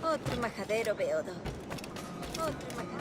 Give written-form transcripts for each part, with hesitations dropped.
Otro majadero, Beodo. Otro majadero.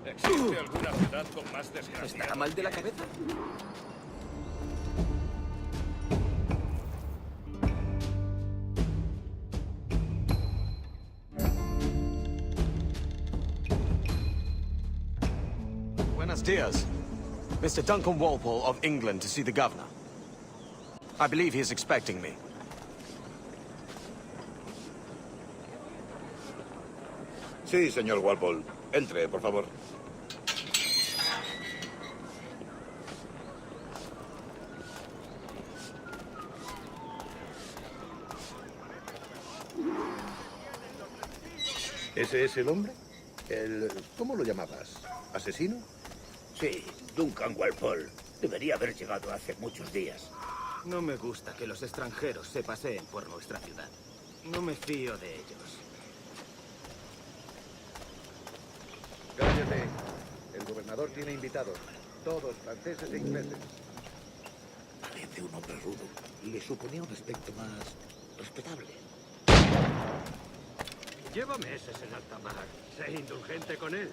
¿Existe alguna ciudad con más desgracia? ¿Estará mal de la cabeza? Buenos dias. Mr. Duncan Walpole of England to see the governor. I believe he is expecting me. Sí, señor Walpole. Entre, por favor. ¿Ese es el hombre? ¿Cómo lo llamabas? ¿Asesino? Sí, Duncan Walpole. Debería haber llegado hace muchos días. No me gusta que los extranjeros se paseen por nuestra ciudad. No me fío de ellos. Cállate. El gobernador tiene invitados. Todos franceses e ingleses. Parece un hombre rudo. Le suponía un aspecto más respetable. Lleva meses en alta mar. Sé indulgente con él.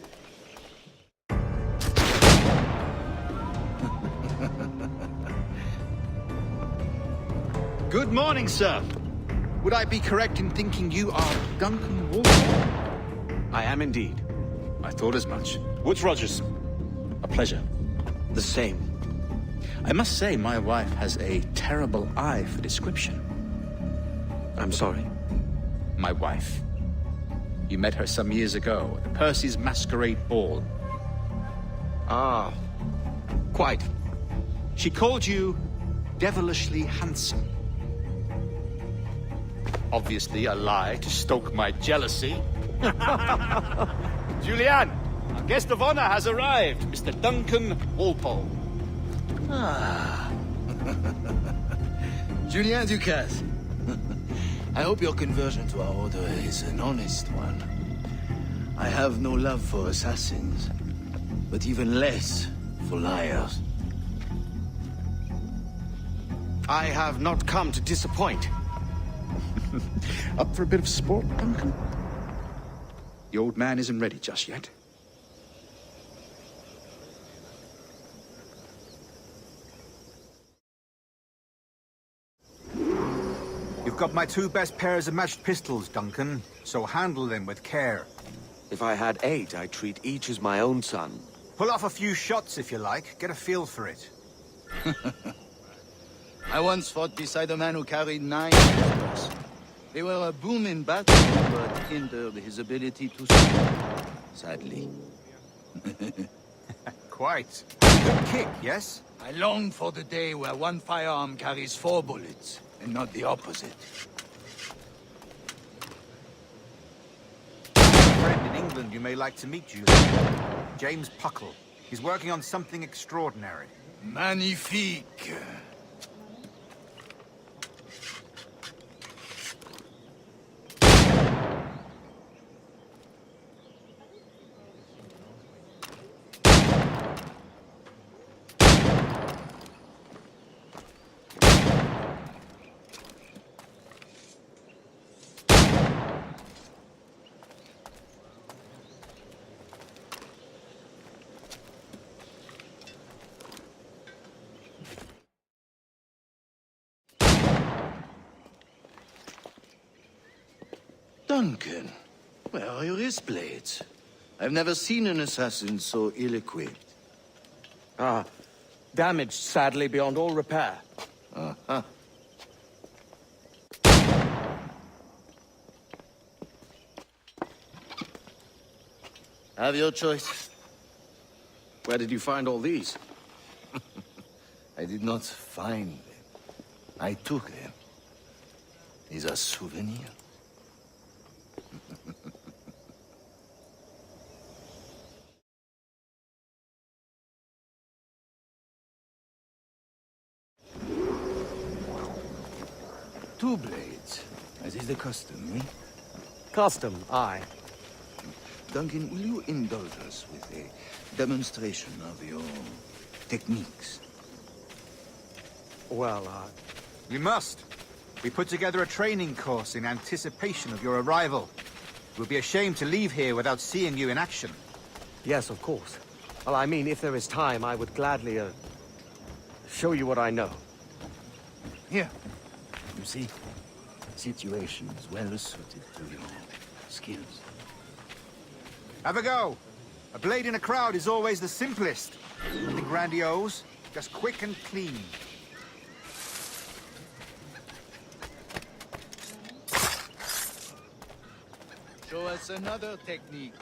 Good morning, sir. Would I be correct in thinking you are Duncan Walpole? I am indeed. I thought as much. Woods Rogers. A pleasure. The same. I must say, my wife has a terrible eye for description. I'm sorry. My wife. You met her some years ago at the Percy's Masquerade Ball. Ah, quite. She called you devilishly handsome. Obviously a lie to stoke my jealousy. Julianne, our guest of honor has arrived, Mr. Duncan Walpole. Ah. Julien Ducasse. I hope your conversion to our order is an honest one. I have no love for assassins, but even less for liars. I have not come to disappoint. Up for a bit of sport, Duncan? The old man isn't ready just yet. You've got my 2 best pairs of matched pistols, Duncan, so handle them with care. If I had 8, I'd treat each as my own son. Pull off a few shots if you like. Get a feel for it. I once fought beside a man who carried 9 pistols. They were a boom in battle, but hindered his ability to shoot, sadly. Quite. Good kick, yes? I long for the day where one firearm carries 4 bullets, and not the opposite. A friend in England you may like to meet, Julian. James Puckle. He's working on something extraordinary. Magnifique. Duncan, where are your wrist blades? I've never seen an assassin so ill-equipped. Ah, damaged sadly beyond all repair. Uh-huh. Have your choice. Where did you find all these? I did not find them. I took them. These are souvenirs. Two blades, as is the custom, eh? Custom, aye. Duncan, will you indulge us with a demonstration of your techniques? Well, You must. We put together a training course in anticipation of your arrival. It would be a shame to leave here without seeing you in action. yes, of course. Well, I mean, if there is time, I would gladly, show you what I know. Here. You see, situation is well suited to your skills. Have a go. A blade in a crowd is always the simplest. Nothing grandiose, just quick and clean. Show us another technique.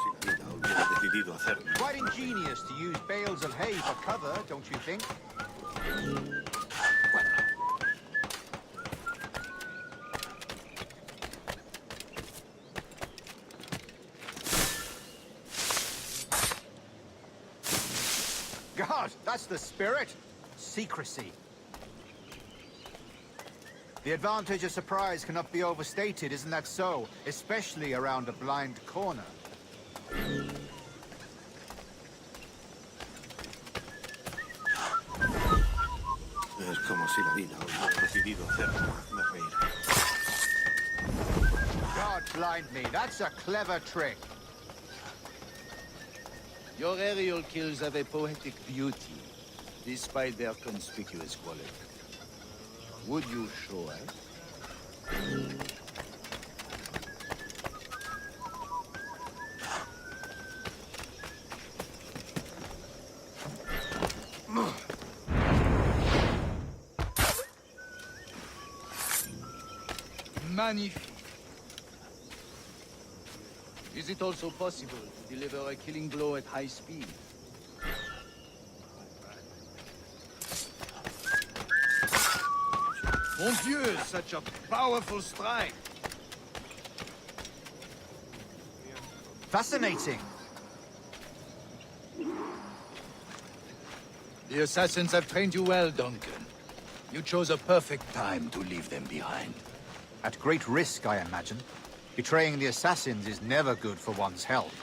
Sin duda hubiera decidido hacerlo. Quite ingenious to use bales of hay for cover, don't you think? God, that's the spirit. Secrecy. The advantage of surprise cannot be overstated, isn't that so? Especially around a blind corner. Es como si la vida hubiera decidido hacerme reír. God blind me, that's a clever trick. Your aerial kills have a poetic beauty, despite their conspicuous quality. Would you show us? Magnifique. Is it also possible to deliver a killing blow at high speed? Mon Dieu, such a powerful strike! Fascinating. The assassins have trained you well, Duncan. You chose a perfect time to leave them behind. At great risk, I imagine. Betraying the assassins is never good for one's health.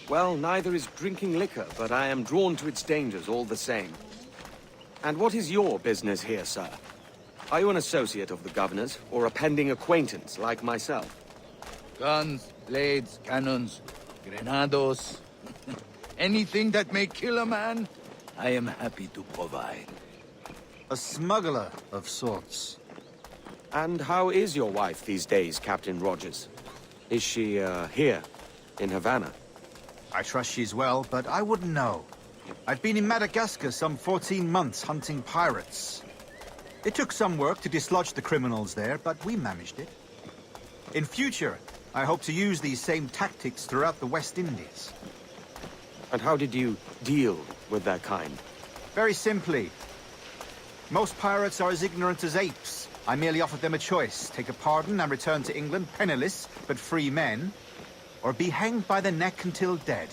Well, neither is drinking liquor, but I am drawn to its dangers all the same. And what is your business here, sir? Are you an associate of the governor's, or a pending acquaintance like myself? Guns, blades, cannons, grenados. Anything that may kill a man, I am happy to provide. A smuggler of sorts. And how is your wife these days, Captain Rogers? Is she, here, in Havana? I trust she's well, but I wouldn't know. I've been in Madagascar some 14 months hunting pirates. It took some work to dislodge the criminals there, but we managed it. In future, I hope to use these same tactics throughout the West Indies. And how did you deal with that kind? Very simply. Most pirates are as ignorant as apes. I merely offered them a choice. Take a pardon and return to England penniless, but free men. Or be hanged by the neck until dead.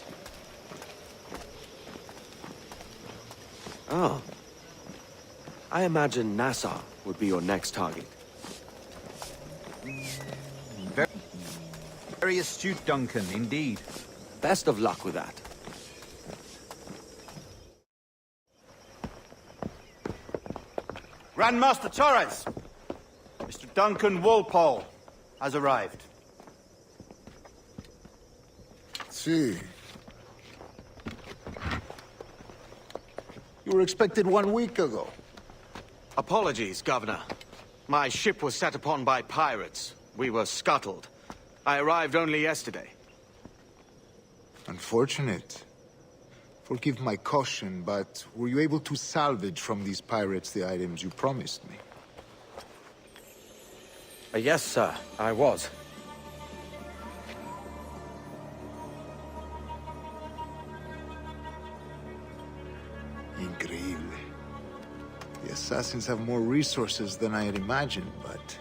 Oh. I imagine Nassau would be your next target. Very astute, Duncan, indeed. Best of luck with that. Grandmaster Torres! Mr. Duncan Walpole has arrived. Sí. You were expected 1 week ago. Apologies, Governor. My ship was set upon by pirates. We were scuttled. I arrived only yesterday. Unfortunate. Forgive my caution, but were you able to salvage from these pirates the items you promised me? Yes, sir, I was. Increíble. The assassins have more resources than I had imagined, but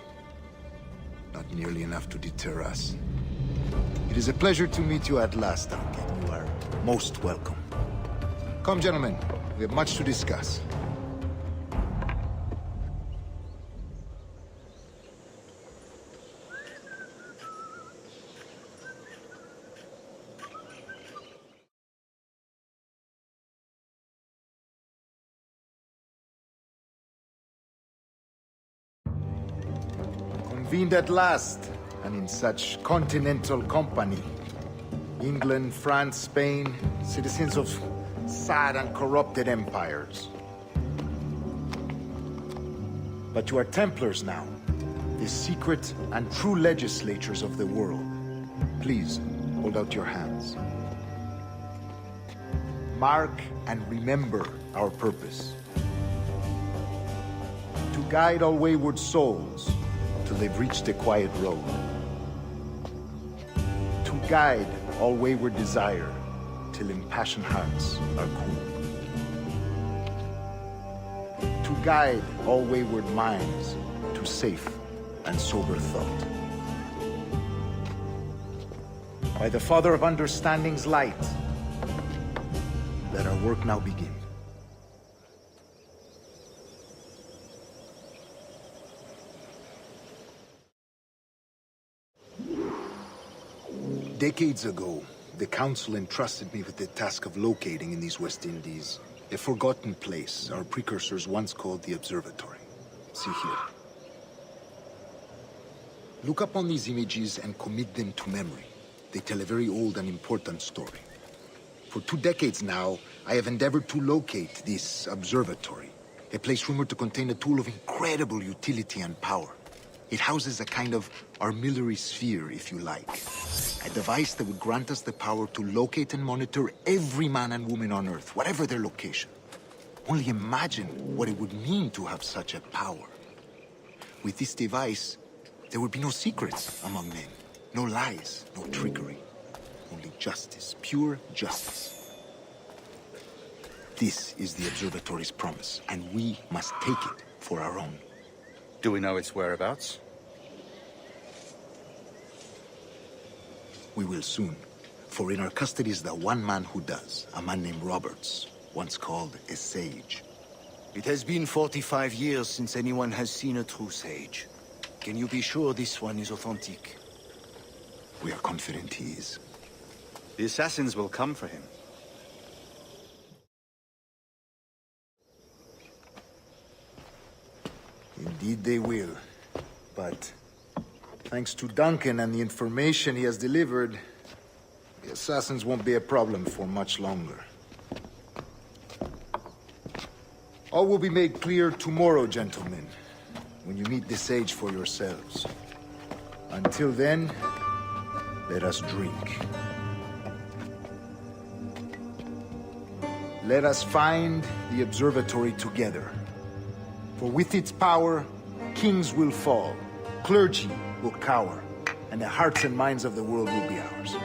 not nearly enough to deter us. It is a pleasure to meet you at last, Duncan. You are most welcome. Come, gentlemen. We have much to discuss. Convened at last, and in such continental company. England, France, Spain, citizens of sad and corrupted empires. But you are Templars now, the secret and true legislators of the world. Please, hold out your hands. Mark and remember our purpose. To guide all wayward souls till they've reached the quiet road. To guide all wayward desire till impassioned hearts are cool. To guide all wayward minds to safe and sober thought. By the Father of Understanding's light, let our work now begin. Decades ago, the Council entrusted me with the task of locating in these West Indies a forgotten place our precursors once called the Observatory. See here. Look up on these images and commit them to memory. They tell a very old and important story. For 2 decades now, I have endeavored to locate this observatory, a place rumored to contain a tool of incredible utility and power. It houses a kind of armillary sphere, if you like. A device that would grant us the power to locate and monitor every man and woman on Earth, whatever their location. Only imagine what it would mean to have such a power. With this device, there would be no secrets among men. No lies, no trickery. Only justice, pure justice. This is the Observatory's promise, and we must take it for our own. Do we know its whereabouts? We will soon, for in our custody is the one man who does, a man named Roberts, once called a sage. It has been 45 years since anyone has seen a true sage. Can you be sure this one is authentic? We are confident he is. The assassins will come for him. Indeed they will. But thanks to Duncan and the information he has delivered, the assassins won't be a problem for much longer. All will be made clear tomorrow, gentlemen, when you meet the sage for yourselves. Until then, let us drink. Let us find the observatory together. For with its power, kings will fall, clergy will cower, and the hearts and minds of the world will be ours.